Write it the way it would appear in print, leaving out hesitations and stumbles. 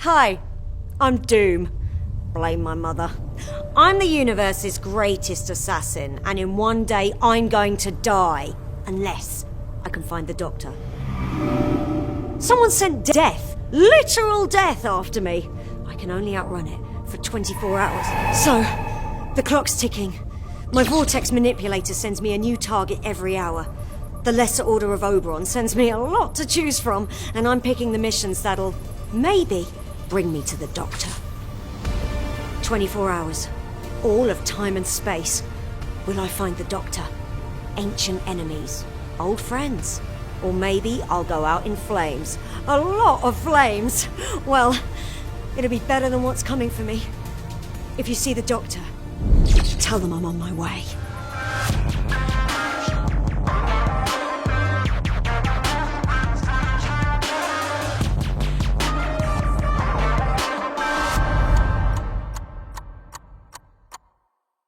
Hi, I'm Doom. Blame my mother. I'm the universe's greatest assassin, and in one day I'm going to die. Unless I can find the doctor. Someone sent death, literal death, after me. I can only outrun it for 24 hours. So, the clock's ticking. My vortex manipulator sends me a new target every hour. The Lesser Order of Oberon sends me a lot to choose from, and I'm picking the missions that'll, maybe, bring me to the Doctor. 24 hours. All of time and space. Will I find the Doctor? Ancient enemies. Old friends. Or maybe I'll go out in flames. A lot of flames! Well, it'll be better than what's coming for me. If you see the Doctor, tell them I'm on my way.